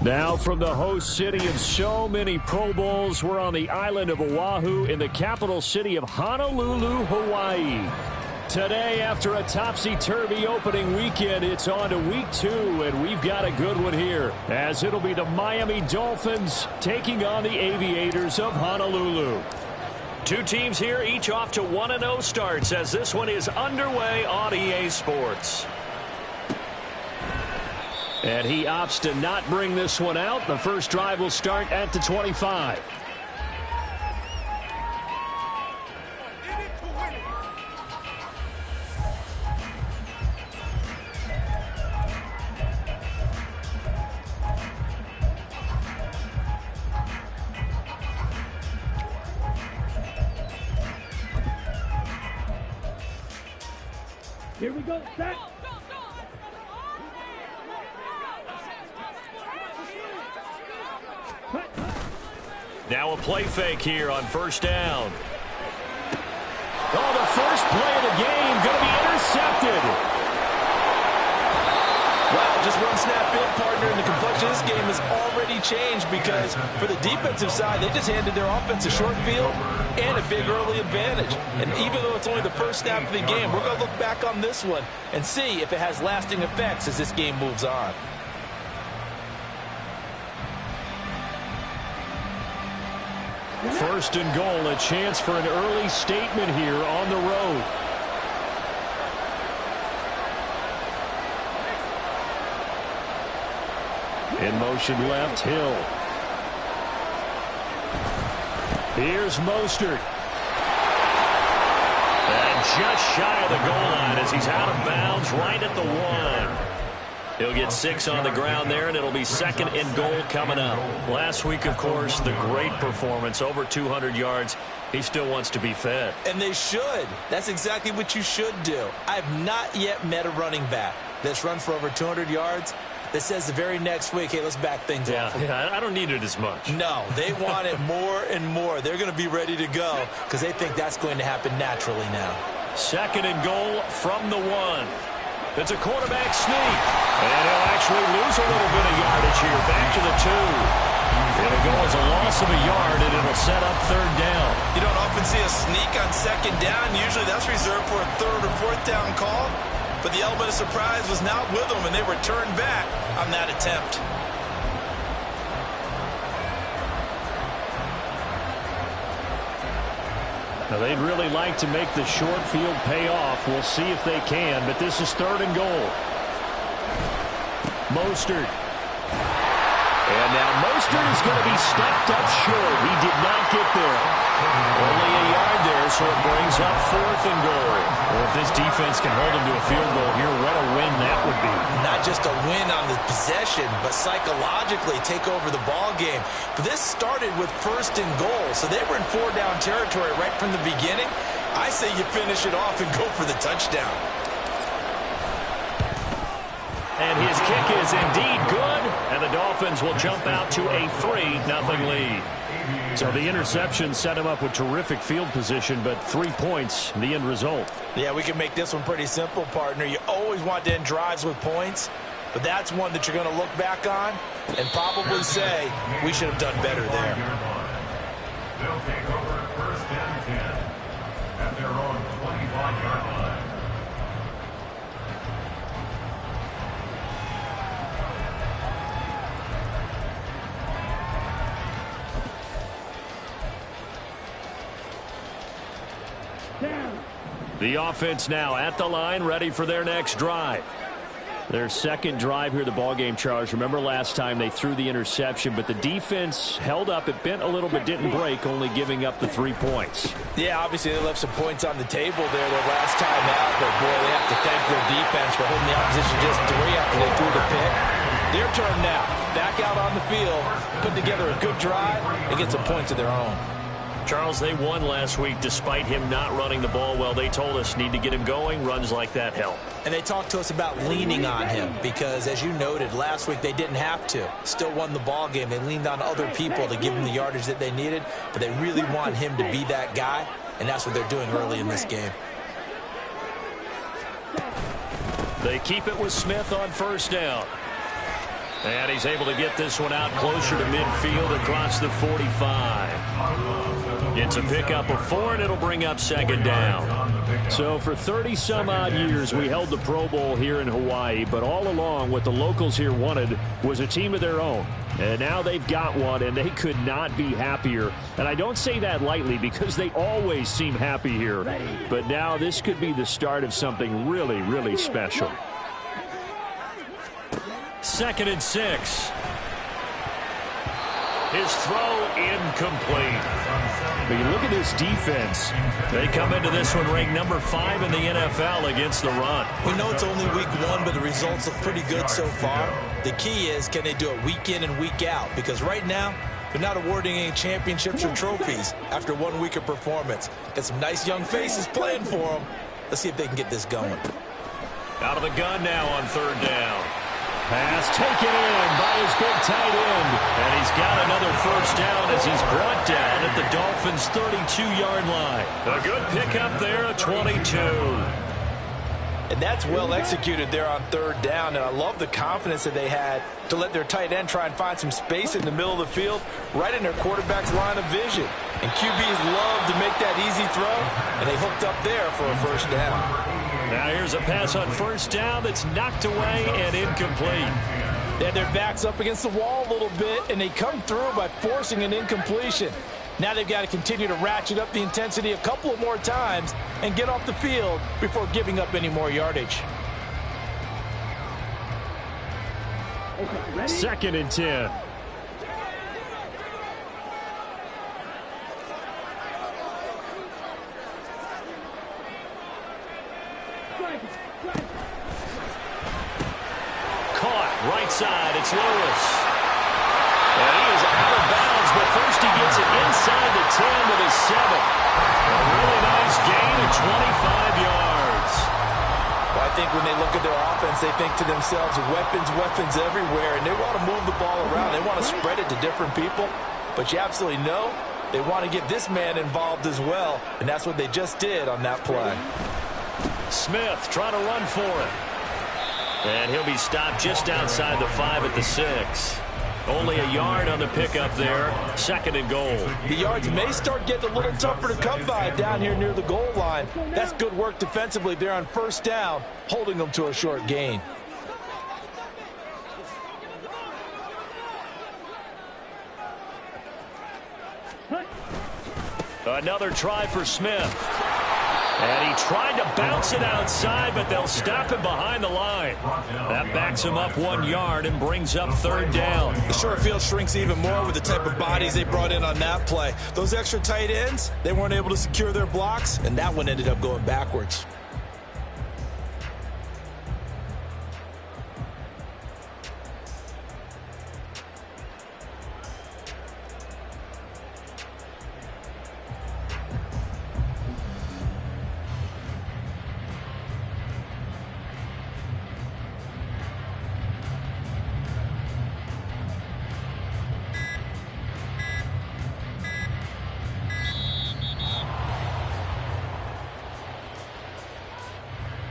Now from the host city of so many Pro Bowls, we're on the island of Oahu in the capital city of Honolulu, Hawaii. Today, after a topsy-turvy opening weekend, it's on to week 2, and we've got a good one here, as it'll be the Miami Dolphins taking on the Aviators of Honolulu. Two teams here, each off to 1-0 starts, as this one is underway on EA Sports. And he opts to not bring this one out. The first drive will start at the 25. Here we go, set. Now a play fake here on first down. Oh, the first play of the game going to be intercepted. Wow, just one snap in, partner, and the complexion of this game has already changed because for the defensive side, they just handed their offense a short field and a big early advantage. And even though it's only the first snap of the game, we're going to look back on this one and see if it has lasting effects as this game moves on. First and goal, a chance for an early statement here on the road. In motion left, Hill. Here's Mostert. And just shy of the goal line as he's out of bounds right at the 1. He'll get 6 on the ground there, and it'll be second and goal coming up. Last week, of course, the great performance, over 200 yards. He still wants to be fed. And they should. That's exactly what you should do. I have not yet met a running back that's run for over 200 yards that says the very next week, hey, let's back things off. Yeah, I don't need it as much. No, they want it more and more. They're going to be ready to go because they think that's going to happen naturally now. Second and goal from the 1. It's a quarterback sneak. And he'll actually lose a little bit of yardage here. Back to the 2. It'll go as a loss of a yard, and it'll set up third down. You don't often see a sneak on second down. Usually that's reserved for a third or fourth down call. But the element of surprise was not with them, and they returned back on that attempt. Now, they'd really like to make the short field pay off. We'll see if they can, but this is third and goal. Mostert. And now Mostert is going to be stepped up short. He did not get there. Only a yard there, so it brings up fourth and goal. Well, if this defense can hold him to a field goal here, what a win that would be. Not just a win on the possession, but psychologically take over the ball game. But this started with first and goal, so they were in 4-down territory right from the beginning. I say you finish it off and go for the touchdown. And his kick is indeed good, and the Dolphins will jump out to a 3-0 lead. So the interception set him up with terrific field position, but 3 points, the end result. Yeah, we can make this one pretty simple, partner. You always want to end drives with points, but that's one that you're going to look back on and probably say, we should have done better there. They'll take over first and 10 at their own 25-yard line. The offense now at the line, ready for their next drive. Their second drive here, the ballgame, Charles. Remember last time they threw the interception, but the defense held up. It bent a little bit, didn't break, only giving up the 3 points. Yeah, obviously they left some points on the table there their last time out, but boy, they have to thank their defense for holding the opposition just 3 after they threw the pick. Their turn now. Back out on the field, put together a good drive, and get some points of their own. Charles, they won last week despite him not running the ball well. They told us need to get him going. Runs like that help. And they talked to us about leaning on him because, as you noted, last week they didn't have to. Still won the ball game. They leaned on other people to give them the yardage that they needed, but they really want him to be that guy, and that's what they're doing early in this game. They keep it with Smith on first down. And he's able to get this one out closer to midfield across the 45. It's a pickup of 4, and it'll bring up second down. So for 30-some-odd years, we held the Pro Bowl here in Hawaii, but all along what the locals here wanted was a team of their own. And now they've got one, and they could not be happier. And I don't say that lightly because they always seem happy here. But now this could be the start of something really, really special. 2nd and 6. His throw incomplete. But you look at this defense. They come into this one ranked number 5 in the NFL against the run. We know it's only week 1, but the results look pretty good so far. The key is, can they do it week in and week out? Because right now, they're not awarding any championships or trophies after 1 week of performance. Got some nice young faces playing for them. Let's see if they can get this going. Out of the gun now on 3rd down. Pass taken in by his big tight end. And he's got another first down as he's brought down at the Dolphins' 32-yard line. A good pickup there at 22. And that's well executed there on 3rd down. And I love the confidence that they had to let their tight end try and find some space in the middle of the field, right in their quarterback's line of vision. And QBs love to make that easy throw, and they hooked up there for a first down. Now here's a pass on 1st down that's knocked away and incomplete. They had their backs up against the wall a little bit, and they come through by forcing an incompletion. Now they've got to continue to ratchet up the intensity a couple of more times and get off the field before giving up any more yardage. 2nd and 10. Caught right side. It's Lewis. And he is out of bounds, but first he gets it inside the 10 with his 7th. A really nice gain of 25 yards. Well, I think when they look at their offense, they think to themselves, weapons everywhere, and they want to move the ball around. They want to spread it to different people, but you absolutely know they want to get this man involved as well, and that's what they just did on that play. Smith trying to run for it. And he'll be stopped just outside the 5 at the 6. Only a yard on the pickup there. 2nd and goal. The yards may start getting a little tougher to come by down here near the goal line. That's good work defensively there on 1st down, holding them to a short gain. Another try for Smith. And he tried to bounce it outside, but they'll stop him behind the line. That backs him up 1 yard and brings up 3rd down. The short field shrinks even more with the type of bodies they brought in on that play. Those extra tight ends, they weren't able to secure their blocks, and that one ended up going backwards.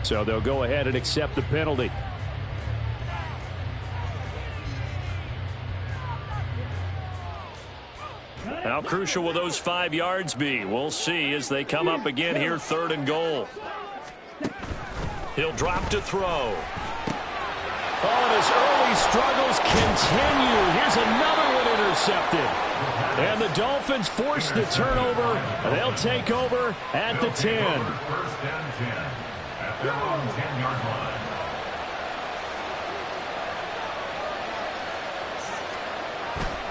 So they'll go ahead and accept the penalty. How crucial will those 5 yards be? We'll see as they come up again here, 3rd and goal. He'll drop to throw. Oh, and his early struggles continue. Here's another one intercepted. And the Dolphins force the turnover. They'll take over at the 10. 1st and 10 at their own 10-yard line.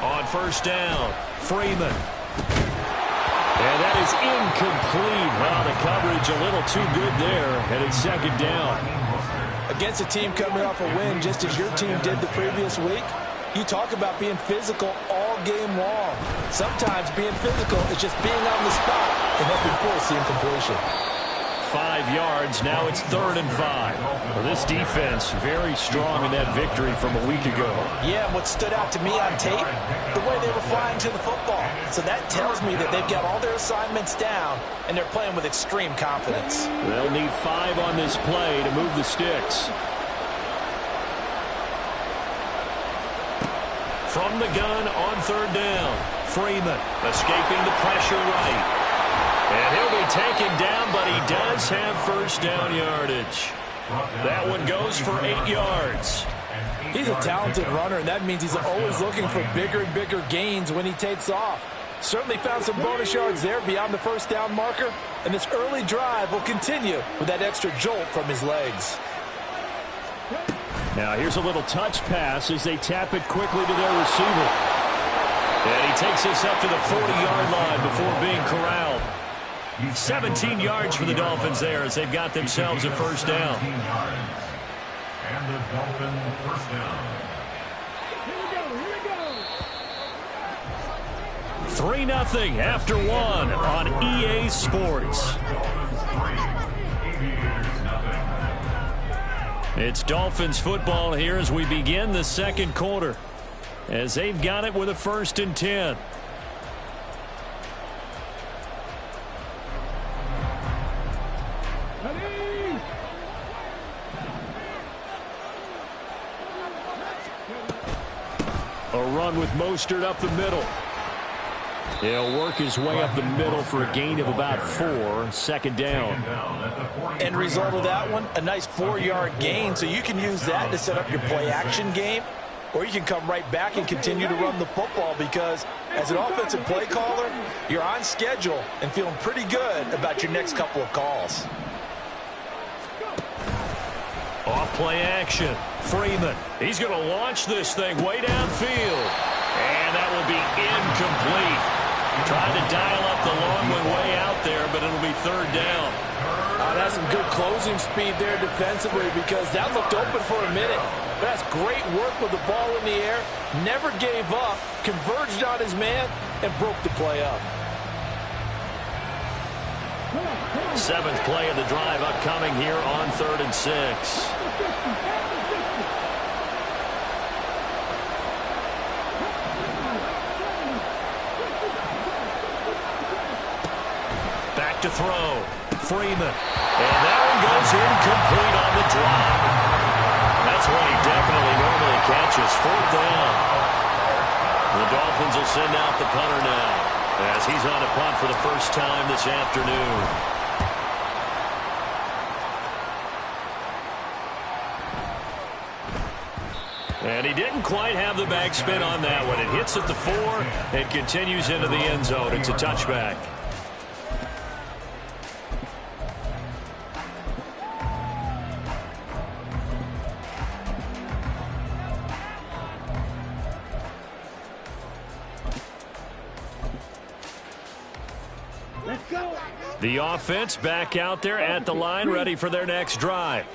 On 1st down, Freeman. And that is incomplete. Wow, the coverage a little too good there. And it's 2nd down. Against a team coming off a win just as your team did the previous week, you talk about being physical all game long. Sometimes being physical is just being on the spot and helping force the incompletion. 5 yards. Now it's 3rd and 5. Well, this defense very strong in that victory from a week ago. Yeah, and what stood out to me on tape, the way they were flying to the football. So that tells me that they've got all their assignments down, and they're playing with extreme confidence. They'll need 5 on this play to move the sticks. from the gun on third down. Freeman escaping the pressure right. And he'll be taken down, but he does have first down yardage. That one goes for 8 yards. He's a talented runner, and that means he's always looking for bigger and bigger gains when he takes off. Certainly found some bonus yards there beyond the first down marker, and this early drive will continue with that extra jolt from his legs. Now here's a little touch pass as they tap it quickly to their receiver. And he takes this up to the 40-yard line before being corralled. 17 yards for the Dolphins there as they've got themselves a first down. And the Dolphin first down. Here we go. 3-0 after one on EA Sports. It's Dolphins football here as we begin the second quarter, as they've got it with a 1st and 10. A run with Mostert up the middle. He'll work his way up the middle for a gain of about 4, 2nd down. End result of that one, a nice 4-yard gain, so you can use that to set up your play-action game, or you can come right back and continue to run the football because as an offensive play caller, you're on schedule and feeling pretty good about your next couple of calls. Off play action. Freeman. He's going to launch this thing way downfield. And that will be incomplete. Tried to dial up the long one way out there, but it'll be 3rd down. That's some good closing speed there defensively because that looked open for a minute. But that's great work with the ball in the air. Never gave up. Converged on his man and broke the play up. 7th play of the drive upcoming here on 3rd and 6. Back to throw. Freeman. And that one goes incomplete on the drop. That's one he definitely normally catches. 4th down. The Dolphins will send out the punter now, as he's on a punt for the first time this afternoon. And he didn't quite have the backspin on that one. It hits at the 4 and continues into the end zone. It's a touchback. Let's go. The offense back out there at the line, ready for their next drive.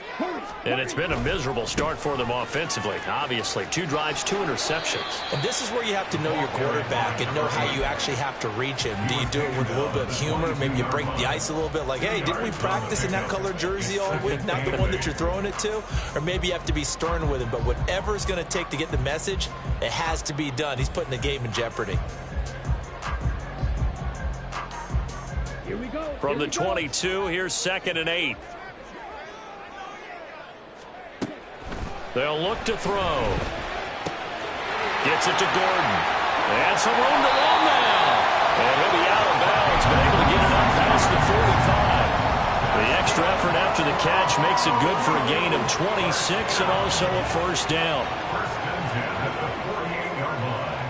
And it's been a miserable start for them offensively. Obviously, 2 drives, 2 interceptions. And this is where you have to know your quarterback and know how you actually have to reach him. Do you do it with a little bit of humor? Maybe you break the ice a little bit like, hey, didn't we practice in that color jersey all week? Not the one that you're throwing it to? Or maybe you have to be stern with him. But whatever it's going to take to get the message, it has to be done. He's putting the game in jeopardy. Here we go. From the 22, here's 2nd and 8. They'll look to throw. Gets it to Gordon. And some room to run now. And he'll be out of bounds, but able to get it up past the 45. The extra effort after the catch makes it good for a gain of 26 and also a first down. First and 10 at the 48-yard line.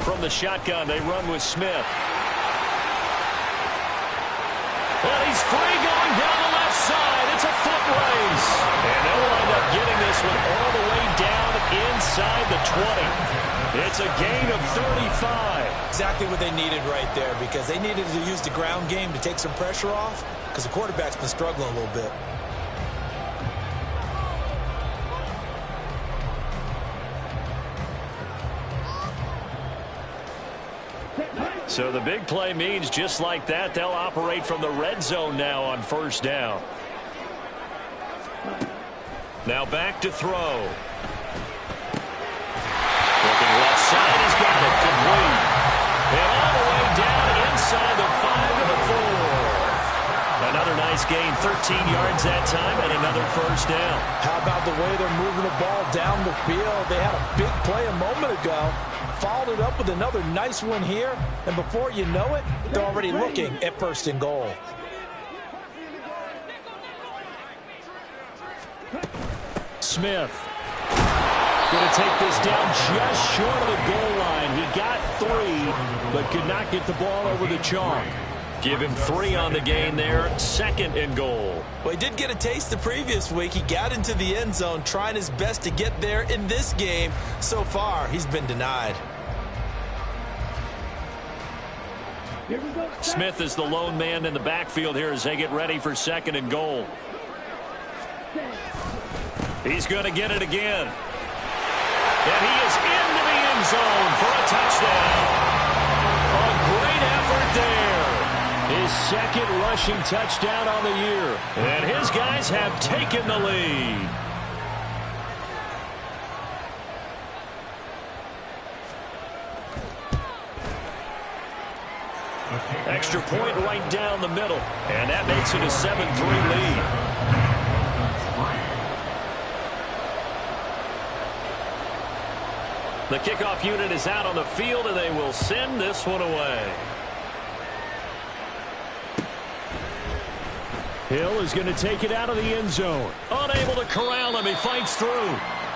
From the shotgun, they run with Smith. And he's free going down the left side. It's a foot race. And they'll wind up getting this one all the way down inside the 20. It's a gain of 35. Exactly what they needed right there because they needed to use the ground game to take some pressure off because the quarterback's been struggling a little bit. So the big play means just like that, they'll operate from the red zone now on first down. Now back to throw. Looking left side, he's got it complete. And all the way down inside the 5 to the 4. Another nice Bucks gain 13 yards that time and another first down. How about the way they're moving the ball down the field? They had a big play a moment ago, followed it up with another nice one here, and before you know it, they're already looking at 1st and goal. Smith going to take this down just short of the goal line. He got 3, but could not get the ball over the chalk. Give him 3 on the gain there, 2nd and goal. Well, he did get a taste the previous week. He got into the end zone, trying his best to get there in this game. So far, he's been denied. Smith is the lone man in the backfield here as they get ready for 2nd and goal. He's going to get it again. And he is into the end zone for a touchdown. A great effort there. His 2nd rushing touchdown on the year. And his guys have taken the lead. Extra point right down the middle. And that makes it a 7-3 lead. The kickoff unit is out on the field, and they will send this one away. Hill is going to take it out of the end zone. Unable to corral him. He fights through.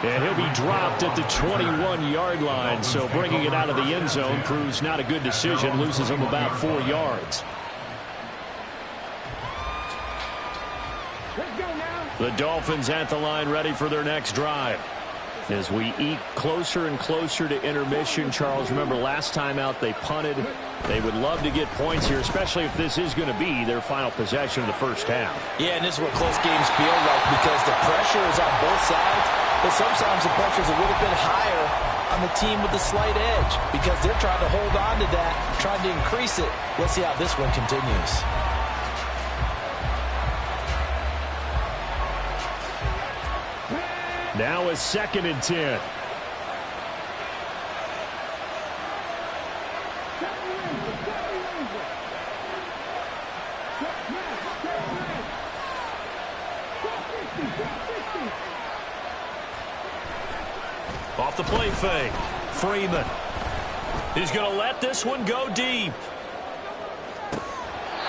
And he'll be dropped at the 21-yard line. So bringing it out of the end zone proves not a good decision. Loses him about 4 yards. Let's go now. The Dolphins at the line ready for their next drive. As we eke closer and closer to intermission, Charles, remember last time out they punted. They would love to get points here, especially if this is going to be their final possession of the first half. Yeah, and this is what close games feel like because the pressure is on both sides, but sometimes the pressure is a little bit higher on the team with the slight edge because they're trying to hold on to that, trying to increase it. Let's see how this one continues. Now a 2nd and 10. Off the play fake. Freeman. He's going to let this one go deep.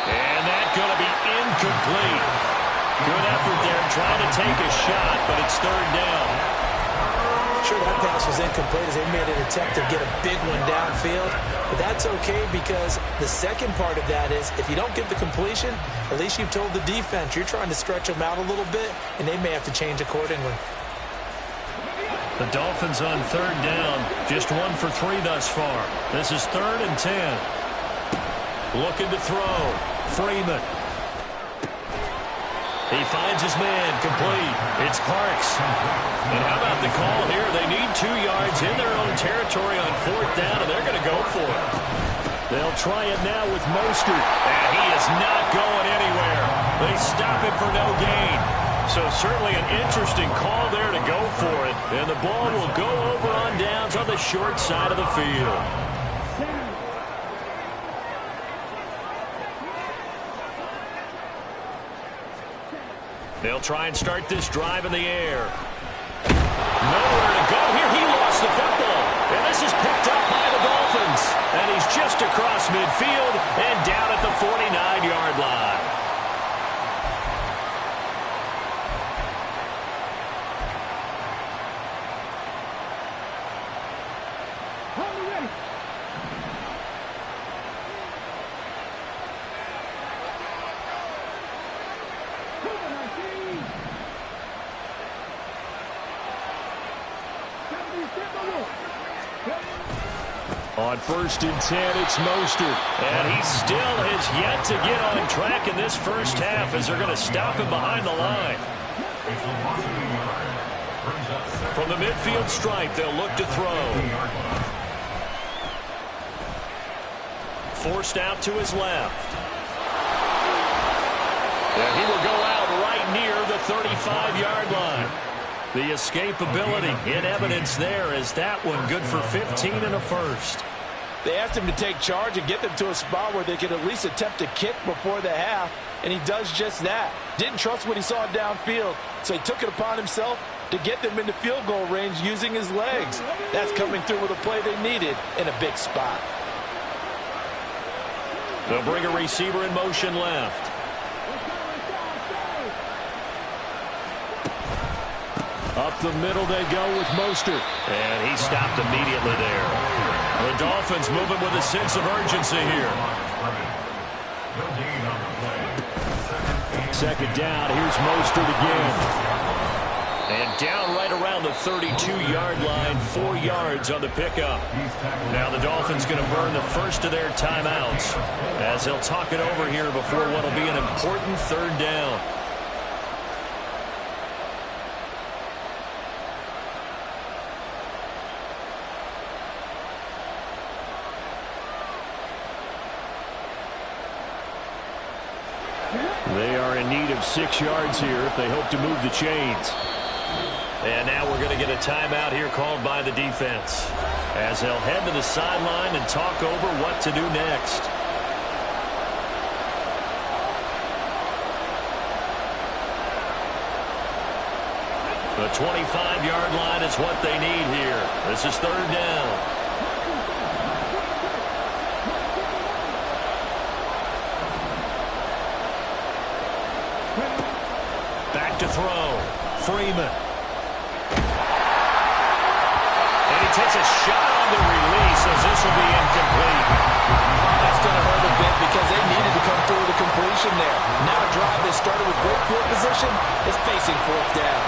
And that's going to be incomplete. Good effort there trying to take a shot, but it's 3rd down. Sure, that pass was incomplete as they made an attempt to get a big one downfield. But that's okay because the second part of that is if you don't get the completion, at least you've told the defense you're trying to stretch them out a little bit, and they may have to change accordingly. The Dolphins on 3rd down, just 1 for 3 thus far. This is 3rd and 10. Looking to throw. Freeman. He finds his man, complete. It's Parks. And how about the call here? They need 2 yards in their own territory on 4th down, and they're going to go for it. They'll try it now with Mostert. And he is not going anywhere. They stop it for no gain. So certainly an interesting call there to go for it. And the ball will go over on downs on the short side of the field. They'll try and start this drive in the air. Nowhere to go here. He lost the football. And this is picked up by the Dolphins. And he's just across midfield and down at the 49-yard line. On 1st and 10, it's Mostert. And he still has yet to get on track in this first half as they're going to stop him behind the line. From the midfield stripe, they'll look to throw. Forced out to his left. And he will go out right near the 35-yard line. The escapability in evidence there is that one good for 15 and a first. They asked him to take charge and get them to a spot where they could at least attempt a kick before the half, and he does just that. Didn't trust what he saw downfield, so he took it upon himself to get them into field goal range using his legs. That's coming through with a play they needed in a big spot. They'll bring a receiver in motion left. Up the middle they go with Mostert. And he stopped immediately there. The Dolphins moving with a sense of urgency here. Second down, here's Mostert again. And down right around the 32-yard line, 4 yards on the pickup. Now the Dolphins going to burn the first of their timeouts as they'll talk it over here before what will be an important third down. They are in need of 6 yards here if they hope to move the chains. And now we're going to get a timeout here called by the defense as they'll head to the sideline and talk over what to do next. The 25-yard line is what they need here. This is third down. Back to throw. Freeman. And he takes a shot on the release as this will be incomplete. That's going to hurt a bit because they needed to come through with a completion there. Now a drive that started with great field position is facing fourth down.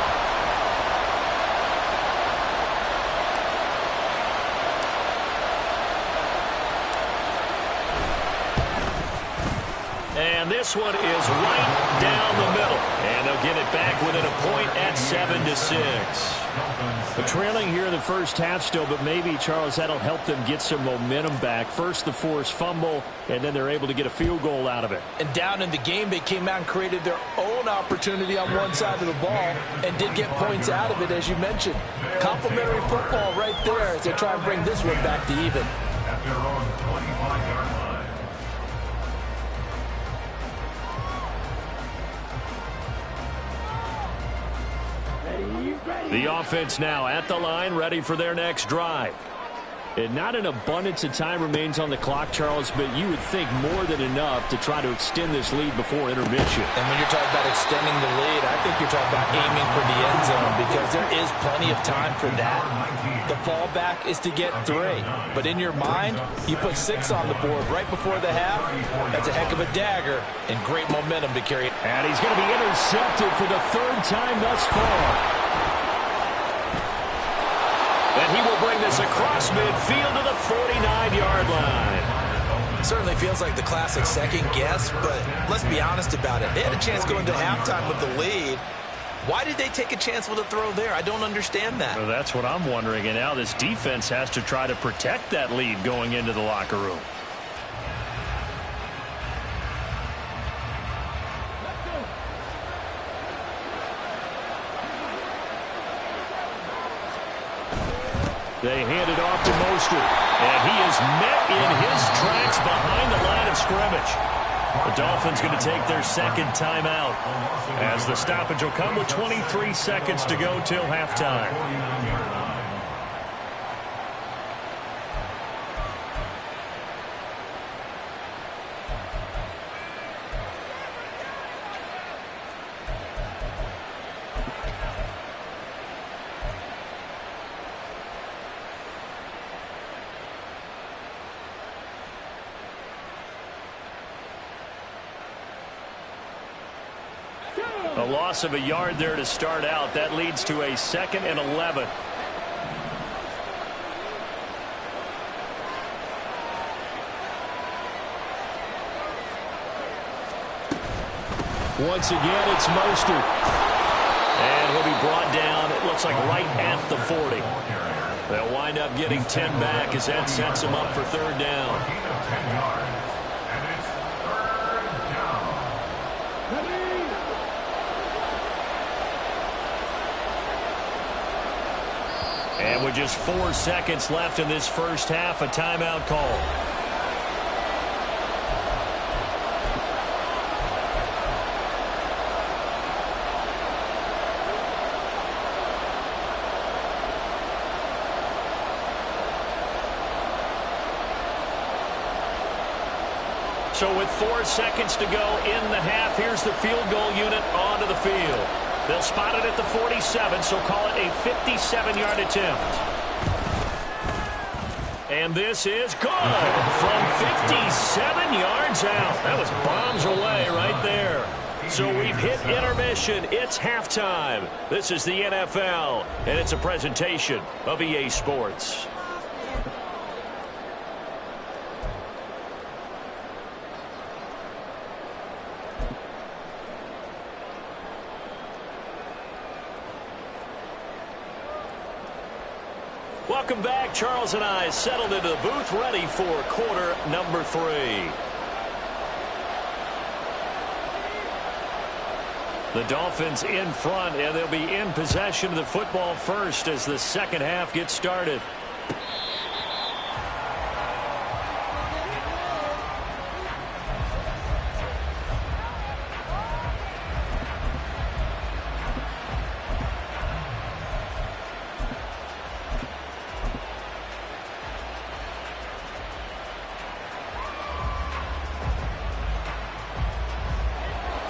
And this one is right down the middle. And they'll get it back within a point at 7-6. They're trailing here in the first half still, but maybe, Charles, that'll help them get some momentum back. First the forced fumble, and then they're able to get a field goal out of it. And down in the game, they came out and created their own opportunity on one side of the ball and did get points out of it, as you mentioned. Complimentary football right there as they try and bring this one back to even. At their own 25-yard line. The offense now at the line, ready for their next drive. And not an abundance of time remains on the clock, Charles, but you would think more than enough to try to extend this lead before intermission. And when you're talking about extending the lead, I think you're talking about aiming for the end zone because there is plenty of time for that. The fallback is to get 3. But in your mind, you put 6 on the board right before the half. That's a heck of a dagger and great momentum to carry. And he's going to be intercepted for the 3rd time thus far. And he will bring this across midfield to the 49-yard line. Certainly feels like the classic second guess, but let's be honest about it. They had a chance going to halftime with the lead. Why did they take a chance with a throw there? I don't understand that. Well, that's what I'm wondering. And now this defense has to try to protect that lead going into the locker room. They hand it off to Mostert, and he is met in his tracks behind the line of scrimmage. The Dolphins going to take their second timeout as the stoppage will come with 23 seconds to go till halftime. A loss of a yard there to start out. That leads to a 2nd and 11. Once again, it's Mostert. And he'll be brought down, it looks like right at the 40. They'll wind up getting 10 back as that sets them up for third down. And with just 4 seconds left in this first half, a timeout call. So with 4 seconds to go in the half, here's the field goal unit onto the field. They'll spot it at the 47, so call it a 57-yard attempt. And this is good from 57 yards out. That was bombs away right there. So we've hit intermission. It's halftime. This is the NFL, and it's a presentation of EA Sports. Welcome back. Charles and I settled into the booth, ready for quarter number 3. The Dolphins in front, and they'll be in possession of the football first as the second half gets started.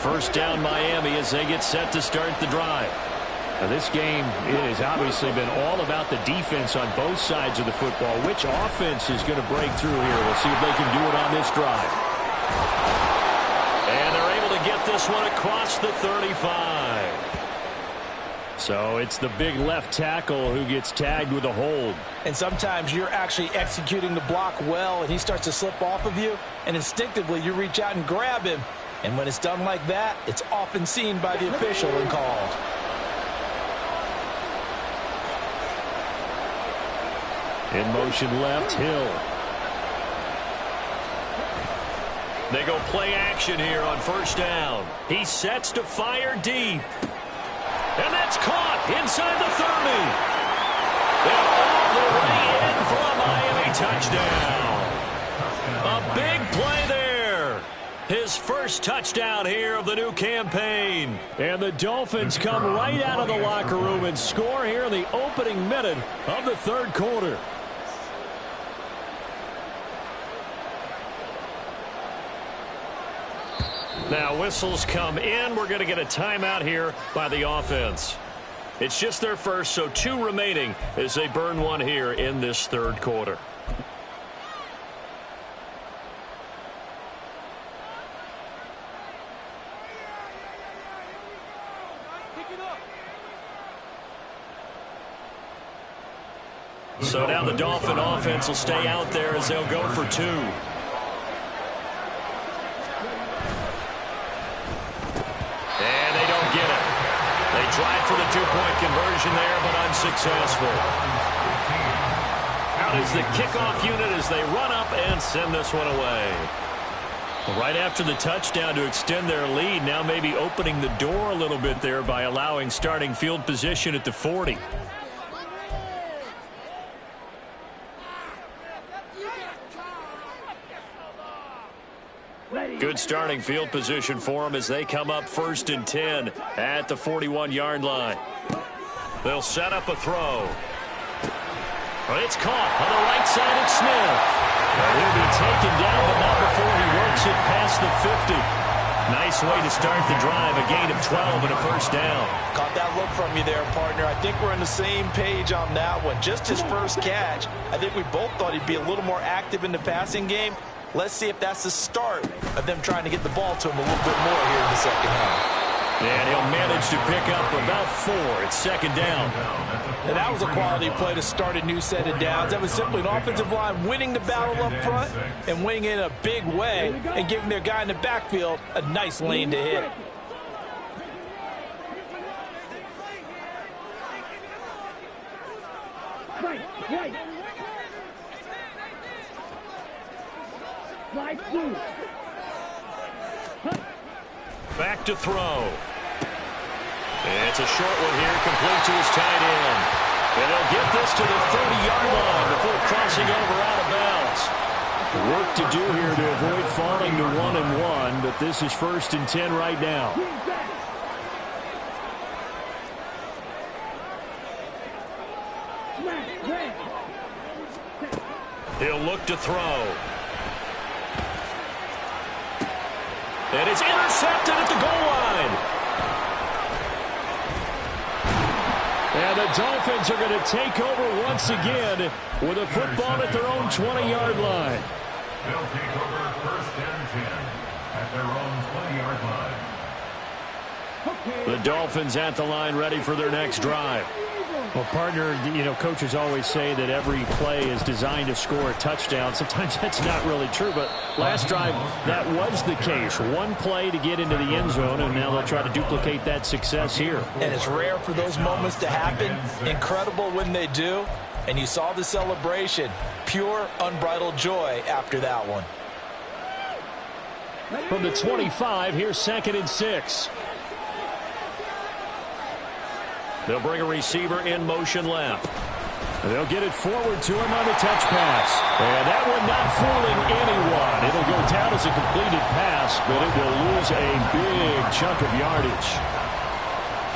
First down Miami as they get set to start the drive. Now this game, it has obviously been all about the defense on both sides of the football. Which offense is going to break through here? We'll see if they can do it on this drive. And they're able to get this one across the 35. So it's the big left tackle who gets tagged with a hold. And sometimes you're actually executing the block well, and he starts to slip off of you, and instinctively you reach out and grab him. And when it's done like that, it's often seen by the official and called. In motion left, Hill. They go play action here on first down. He sets to fire deep. And that's caught inside the 30. And all the way in for a Miami touchdown. A big play there. His first touchdown here of the new campaign. And the Dolphins come right out of the locker room and score here in the opening minute of the third quarter. Now whistles come in. We're going to get a timeout here by the offense. It's just their first, so 2 remaining as they burn one here in this third quarter. So now the Dolphin offense will stay out there as they'll go for 2. And they don't get it. They tried for the 2-point conversion there, but unsuccessful. Out is the kickoff unit as they run up and send this one away. Right after the touchdown to extend their lead, now maybe opening the door a little bit there by allowing starting field position at the 40. Good starting field position for them as they come up 1st and 10 at the 41-yard line. They'll set up a throw. It's caught on the right side of Smith. He'll be taken down, but not before he works it past the 50. Nice way to start the drive, a gain of 12 and a first down. Caught that look from you there, partner. I think we're on the same page on that one. Just his first catch. I think we both thought he'd be a little more active in the passing game. Let's see if that's the start of them trying to get the ball to him a little bit more here in the second half. And he'll manage to pick up about 4. It's second down. And that was a quality play to start a new set of downs. That was simply an offensive line winning the battle up front and winning in a big way and giving their guy in the backfield a nice lane to hit. Right. Back to throw. It's a short one here, complete to his tight end. And they'll get this to the 30-yard line before crossing over out of bounds. Work to do here to avoid falling to 1-1, but this is 1st and 10 right now. He'll look to throw. And it's intercepted at the goal line. And the Dolphins are going to take over once again with a football at their own 20-yard line. They'll take over 1st and 10 at their own 20-yard line. The Dolphins at the line ready for their next drive. Well, partner, you know, coaches always say that every play is designed to score a touchdown. Sometimes that's not really true, but last drive, that was the case. One play to get into the end zone, and now they'll try to duplicate that success here. And it's rare for those moments to happen. Incredible when they do. And you saw the celebration. Pure, unbridled joy after that one. From the 25, here's 2nd and 6. They'll bring a receiver in motion left. They'll get it forward to him on the touch pass. And that one not fooling anyone. It'll go down as a completed pass, but it will lose a big chunk of yardage.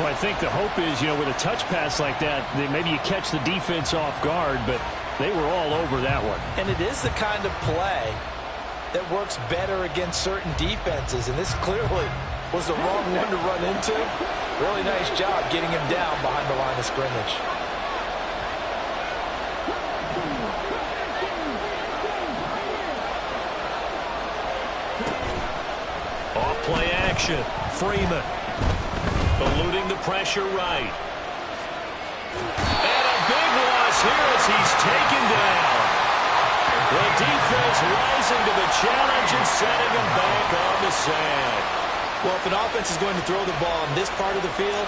Well, I think the hope is, you know, with a touch pass like that, maybe you catch the defense off guard, but they were all over that one. And it is the kind of play that works better against certain defenses, and this clearly was the wrong one to run into. Really nice job getting him down behind the line of scrimmage. Off play action. Freeman eluding the pressure right. And a big loss here as he's taken down. The defense rising to the challenge and setting him back on the sand. Well, if an offense is going to throw the ball on this part of the field,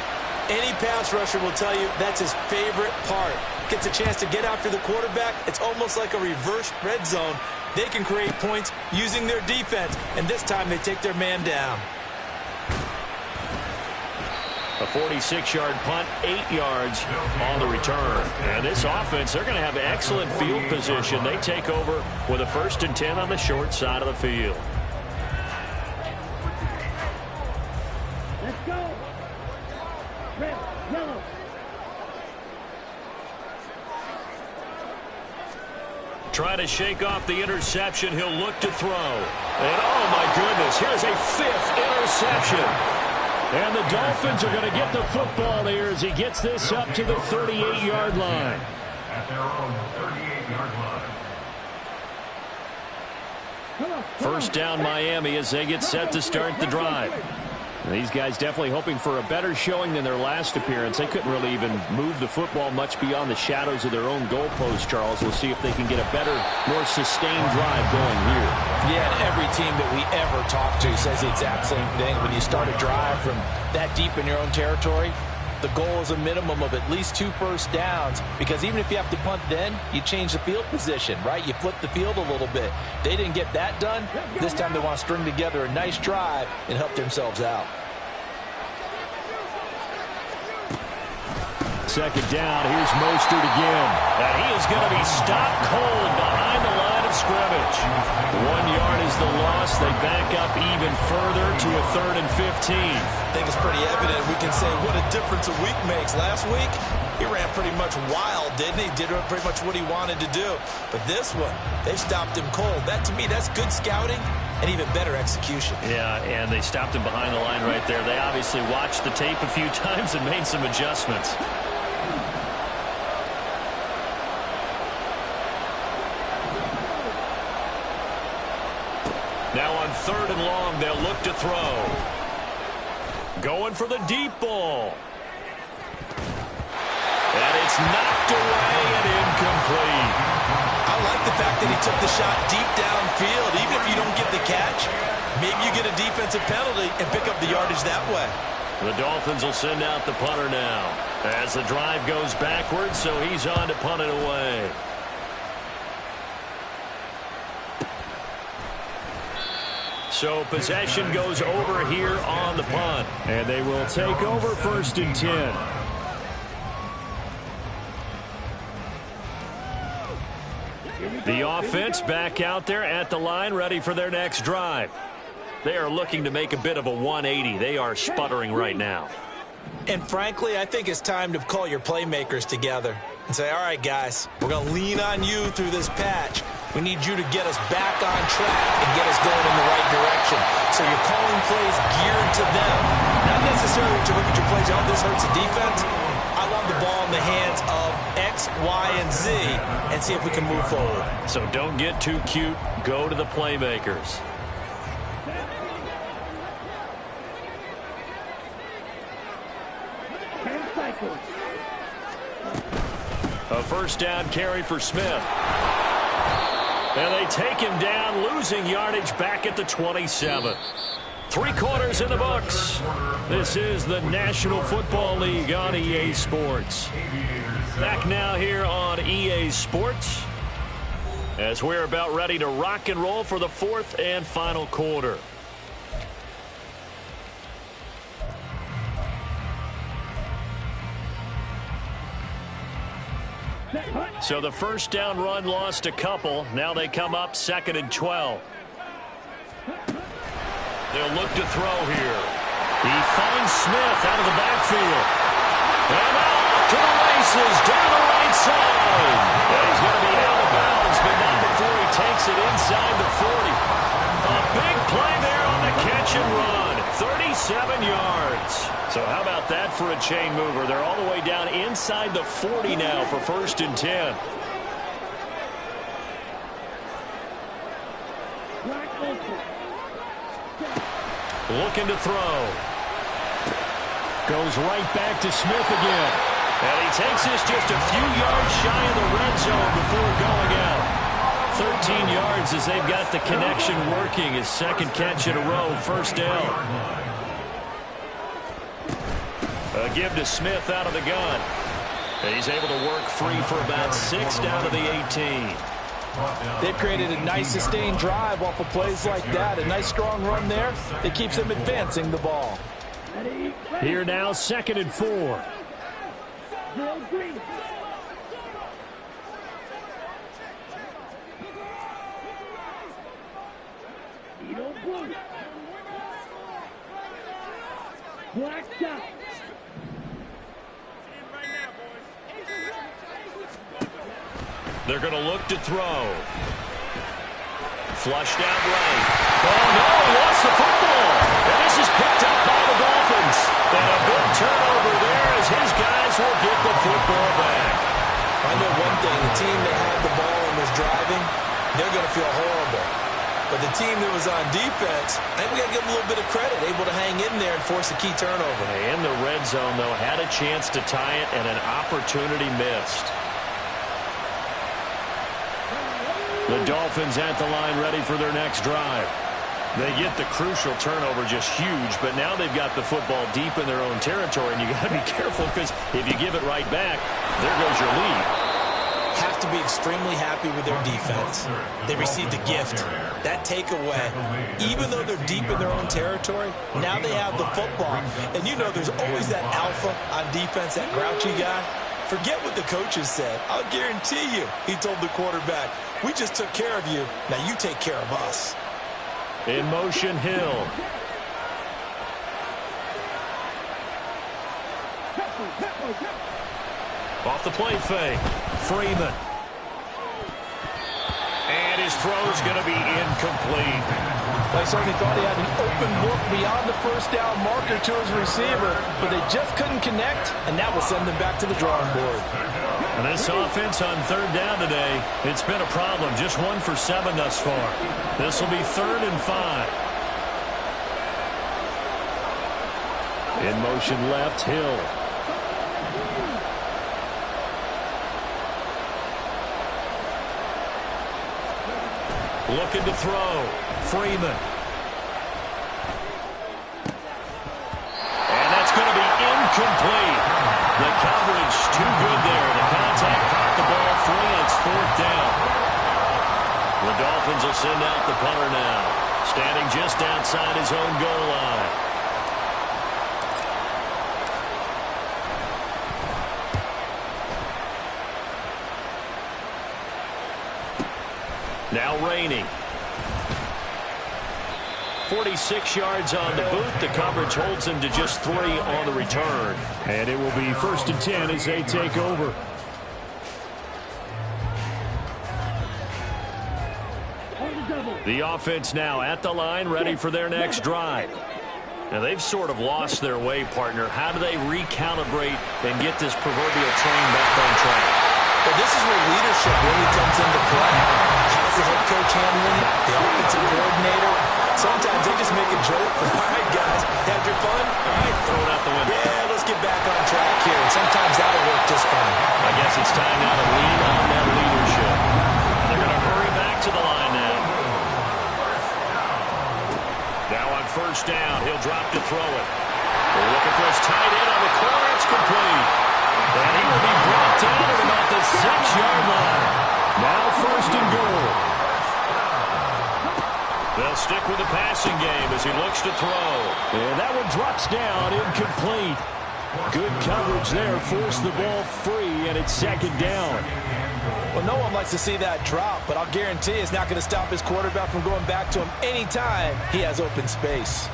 any pass rusher will tell you that's his favorite part. Gets a chance to get after the quarterback. It's almost like a reverse red zone. They can create points using their defense, and this time they take their man down. A 46-yard punt, 8 yards on the return. And this offense, they're going to have excellent field position. They take over with a 1st and 10 on the short side of the field. Let's go. Red, yellow. Try to shake off the interception. He'll look to throw. And, oh, my goodness, here's a 5th interception. And the Dolphins are going to get the football here as he gets this up to the 38-yard line. At their own 38-yard line. First down Miami as they get set to start the drive. These guys definitely hoping for a better showing than their last appearance. They couldn't really even move the football much beyond the shadows of their own goalpost, Charles. We'll see if they can get a better, more sustained drive going here. Yeah, and every team that we ever talk to says the exact same thing. When you start a drive from that deep in your own territory, the goal is a minimum of at least 2 first downs, because even if you have to punt then, you change the field position, right? You flip the field a little bit. They didn't get that done. This time they want to string together a nice drive and help themselves out. Second down, here's Mostert again. And he is going to be stopped cold behind the line of scrimmage. 1 yard is the loss. They back up even further to a 3rd and 15. I think it's pretty evident. We can say what a difference a week makes. Last week, he ran pretty much wild, didn't he? Did pretty much what he wanted to do. But this one, they stopped him cold. That, to me, that's good scouting and even better execution. Yeah, and they stopped him behind the line right there. They obviously watched the tape a few times and made some adjustments. Now on 3rd and long, they'll look to throw. Going for the deep ball. And it's knocked away and incomplete. I like the fact that he took the shot deep downfield. Even if you don't get the catch, maybe you get a defensive penalty and pick up the yardage that way. The Dolphins will send out the punter now as the drive goes backwards, so he's on to punt it away. So possession goes over here on the punt. And they will take over 1st and 10. The offense back out there at the line, ready for their next drive. They are looking to make a bit of a 180. They are sputtering right now. And frankly, I think it's time to call your playmakers together and say, all right, guys, we're going to lean on you through this patch. We need you to get us back on track and get us going in the right direction. So you're calling plays geared to them. Not necessarily to look at your plays, oh, this hurts the defense. I want the ball in the hands of X, Y, and Z and see if we can move forward. So don't get too cute. Go to the playmakers. A first down carry for Smith. And they take him down, losing yardage back at the 27. 3 quarters in the books. This is the National Football League on EA Sports. Back now here on EA Sports as we're about ready to rock and roll for the 4th and final quarter. So the first down run lost a couple. Now they come up 2nd and 12. They'll look to throw here. He finds Smith out of the backfield. And off to the races down the right side. And he's going to be out of bounds, but not before he takes it inside the 40. A big play there on the catch and run. 37 yards. So how about that for a chain mover? They're all the way down inside the 40 now for 1st and 10. Looking to throw. Goes right back to Smith again. And he takes this just a few yards shy of the red zone before going out. 13 yards as they've got the connection working. His 2nd catch in a row, 1st down. A give to Smith out of the gun. And he's able to work free for about 6 down to the 18. They've created a nice sustained drive off of plays like that. A nice strong run there that keeps them advancing the ball. Here now, 2nd and 4. Blacked out. They're going to look to throw. Flushed out right. Oh, no, he lost the football. And this is picked up by the Dolphins. And a big turnover there as his guys will get the football back. I know one thing. The team that had the ball and was driving, they're going to feel horrible. But the team that was on defense, I think we got to give them a little bit of credit, able to hang in there and force a key turnover. In the red zone, though, had a chance to tie it and an opportunity missed. The Dolphins at the line ready for their next drive. They get the crucial turnover, just huge, but now they've got the football deep in their own territory, and you got to be careful because if you give it right back, there goes your lead. Have to be extremely happy with their defense. They received a gift. That takeaway, even though they're deep in their own territory, now they have the football. And you know there's always that alpha on defense, that grouchy guy. Forget what the coaches said. I'll guarantee you, he told the quarterback, we just took care of you. Now you take care of us. In motion, Hill. Off the play fake. Freeman. And his throw's going to be incomplete. They certainly thought he had an open look beyond the first down marker to his receiver, but they just couldn't connect, and that will send them back to the drawing board. And this offense on 3rd down today, it's been a problem. Just 1 for 7 thus far. This will be 3rd and 5. In motion left, Hill. Looking to throw. Freeman. And that's going to be incomplete. The coverage too good there. The contact caught the ball free, and it's 4th down. The Dolphins will send out the punter now, standing just outside his own goal line. Now Rainey. 46 yards on the boot. The coverage holds him to just 3 on the return. And it will be 1st and 10 as they take over. The offense now at the line, ready for their next drive. Now, they've sort of lost their way, partner. How do they recalibrate and get this proverbial train back on track? Well, this is where leadership really comes into play. How's the head coach handling it? The offensive coordinator? Sometimes they just make a joke. All right, guys, had your fun? All right, throw it out the window. Yeah, let's get back on track here. And sometimes that'll work just fine. I guess it's time now to lean on that leadership. They're going to hurry back to the line now. Now on 1st down, he'll drop to throw it. They're looking for his tight end on the corner. It's complete. And he will be brought down at about the 6-yard line. Now 1st and goal. They'll stick with the passing game as he looks to throw. And that one drops down, incomplete. Good coverage there, forced the ball free, and it's 2nd down. Well, no one likes to see that drop, but I'll guarantee it's not going to stop his quarterback from going back to him anytime he has open space.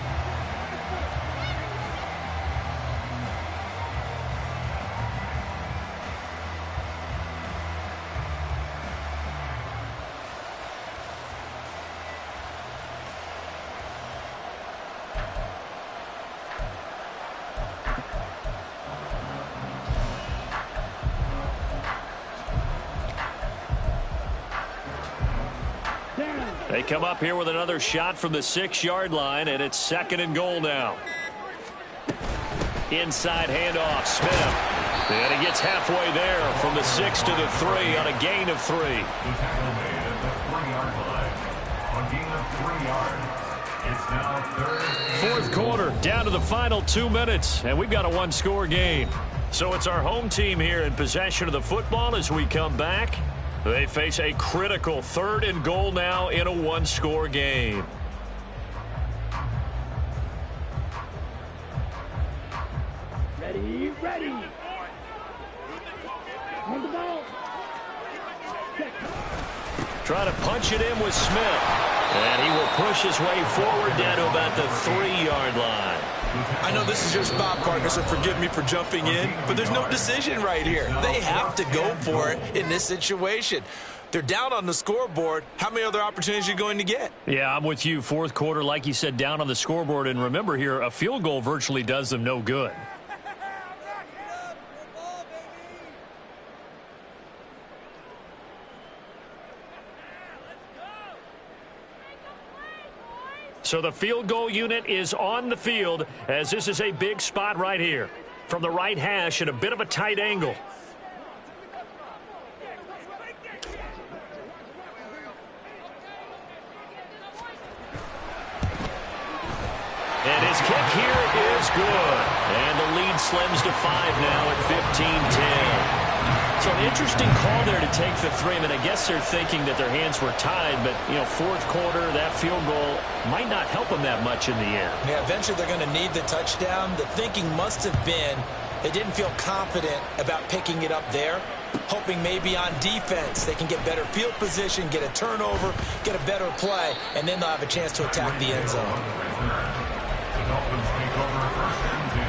They come up here with another shot from the 6-yard line, and it's 2nd and goal now. Inside handoff, Smith. And he gets halfway there from the 6 to the 3 on a gain of 3. The tackle made at the 3-yard line. A gain of 3 yards. It's now 3rd. 4th quarter, down to the final 2 minutes, and we've got a 1-score game. So it's our home team here in possession of the football as we come back. They face a critical 3rd and goal now in a 1-score game. Ready, ready. On the ball. Trying to punch it in with Smith. And he will push his way forward down to about the 3-yard line. I know this is your spot, partner, so forgive me for jumping in, but there's no decision right here. They have to go for it in this situation. They're down on the scoreboard. How many other opportunities are you going to get? Yeah, I'm with you. 4th quarter, like you said, down on the scoreboard. And remember here, a field goal virtually does them no good. So the field goal unit is on the field as this is a big spot right here. From the right hash at a bit of a tight angle. And his kick here is good. And the lead slims to 5 now at 15-10. So an interesting call there to take the 3. I mean, I guess they're thinking that their hands were tied, but, you know, 4th quarter, that field goal might not help them that much in the end. Yeah, eventually they're going to need the touchdown. The thinking must have been they didn't feel confident about picking it up there, hoping maybe on defense they can get better field position, get a turnover, get a better play, and then they'll have a chance to attack the end zone. The Dolphins take over 1st and 10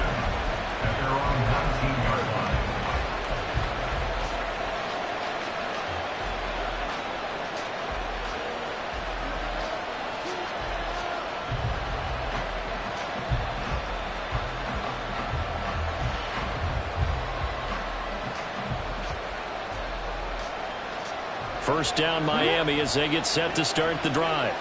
at their own 19-yard line. First down Miami as they get set to start the drive.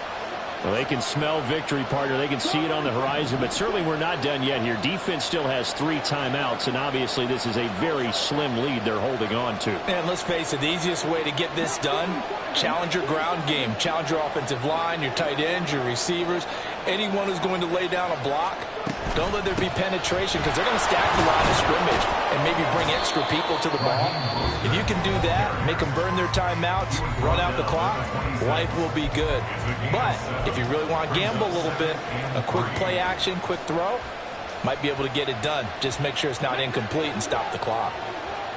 Well, they can smell victory, partner. They can see it on the horizon, but certainly we're not done yet here. Defense still has 3 timeouts, and obviously this is a very slim lead they're holding on to. And let's face it, the easiest way to get this done, challenge your ground game. Challenge your offensive line, your tight ends, your receivers, anyone who's going to lay down a block. Don't let there be penetration because they're going to stack the line of scrimmage and maybe bring extra people to the ball. If you can do that, make them burn their timeouts, run out the clock, life will be good. But if you really want to gamble a little bit, a quick play action, quick throw, might be able to get it done. Just make sure it's not incomplete and stop the clock.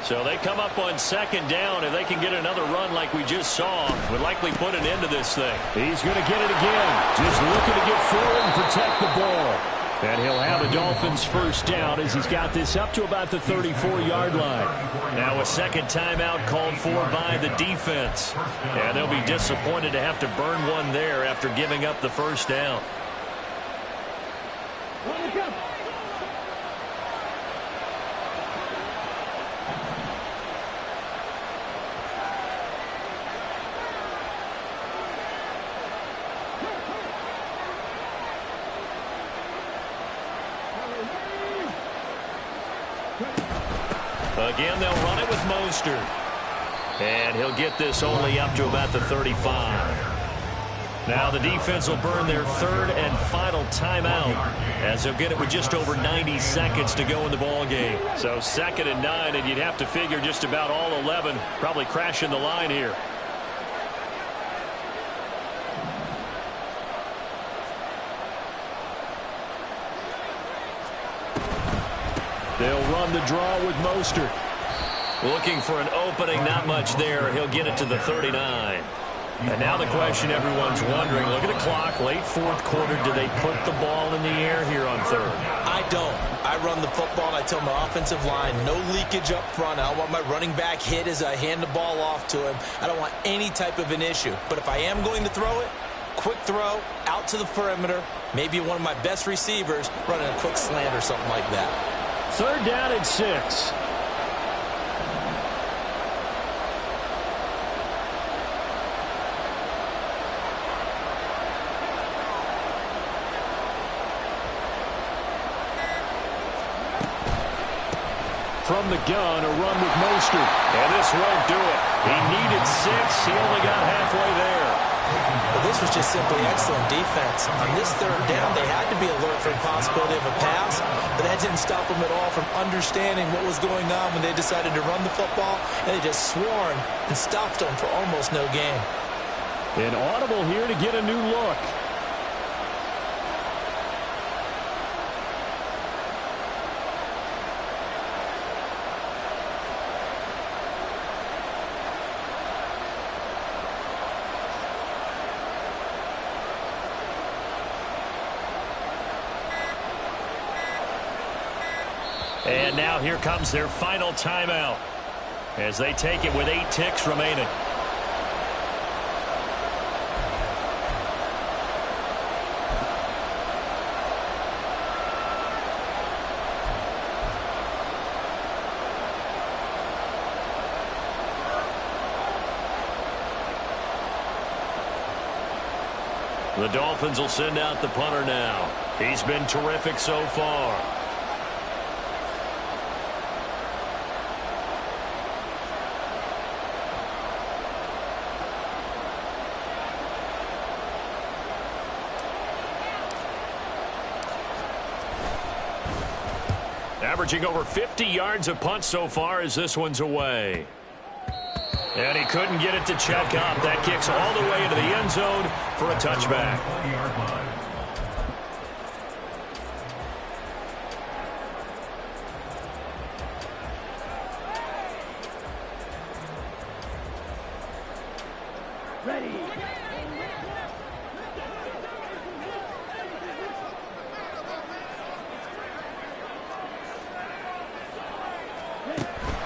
So they come up on second down. If they can get another run like we just saw, would likely put an end to this thing. He's going to get it again. Just looking to get forward and protect the ball. And he'll have a Dolphins first down as he's got this up to about the 34-yard line. Now a second timeout called for by the defense. And they'll be disappointed to have to burn one there after giving up the first down. Again, they'll run it with Mostert. And he'll get this only up to about the 35. Now the defense will burn their third and final timeout as they'll get it with just over 90 seconds to go in the ball game. So 2nd and 9, and you'd have to figure just about all 11 probably crashing the line here. They'll run the draw with Mostert. Looking for an opening, not much there. He'll get it to the 39. And now the question everyone's wondering, look at the clock, late fourth quarter, do they put the ball in the air here on third? I don't. I run the football, and I tell my offensive line, no leakage up front. I don't want my running back hit as I hand the ball off to him. I don't want any type of an issue. But if I am going to throw it, quick throw, out to the perimeter, maybe one of my best receivers running a quick slant or something like that. 3rd down and 6. From the gun, a run with Mostert. And this won't do it. He needed 6. He only got halfway there. Well, this was just simply excellent defense. On this 3rd down, they had to be alert for the possibility of a pass, but that didn't stop them at all from understanding what was going on when they decided to run the football, and they just swarmed and stopped them for almost no gain. An audible here to get a new look. And now here comes their final timeout as they take it with 8 ticks remaining. The Dolphins will send out the punter now. He's been terrific so far. Averaging over 50 yards a punt so far as this one's away. And he couldn't get it to check up. That kicks all the way into the end zone for a touchback. Ready.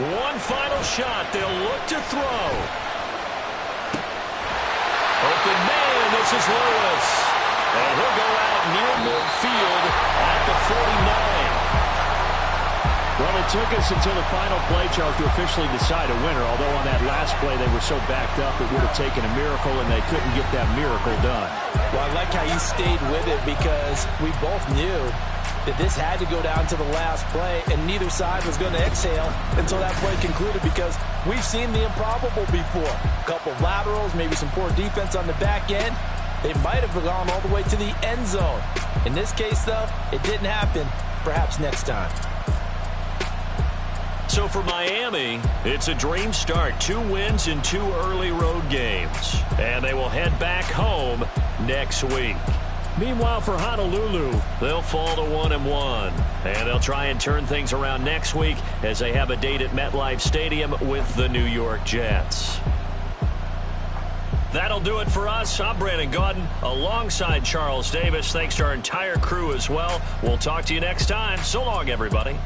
One final shot. They'll look to throw. Open man. This is Lewis. And he'll go out near midfield at the 49. Well, it took us until the final play, Charles, to officially decide a winner. Although on that last play they were so backed up it would have taken a miracle, and they couldn't get that miracle done. Well, I like how you stayed with it because we both knew that this had to go down to the last play, and neither side was going to exhale until that play concluded because we've seen the improbable before. A couple of laterals, maybe some poor defense on the back end. They might have gone all the way to the end zone. In this case, though, it didn't happen. Perhaps next time. So for Miami, it's a dream start. 2 wins in 2 early road games. And they will head back home next week. Meanwhile, for Honolulu, they'll fall to 1-1. And they'll try and turn things around next week as they have a date at MetLife Stadium with the New York Jets. That'll do it for us. I'm Brandon Gaudin alongside Charles Davis. Thanks to our entire crew as well. We'll talk to you next time. So long, everybody.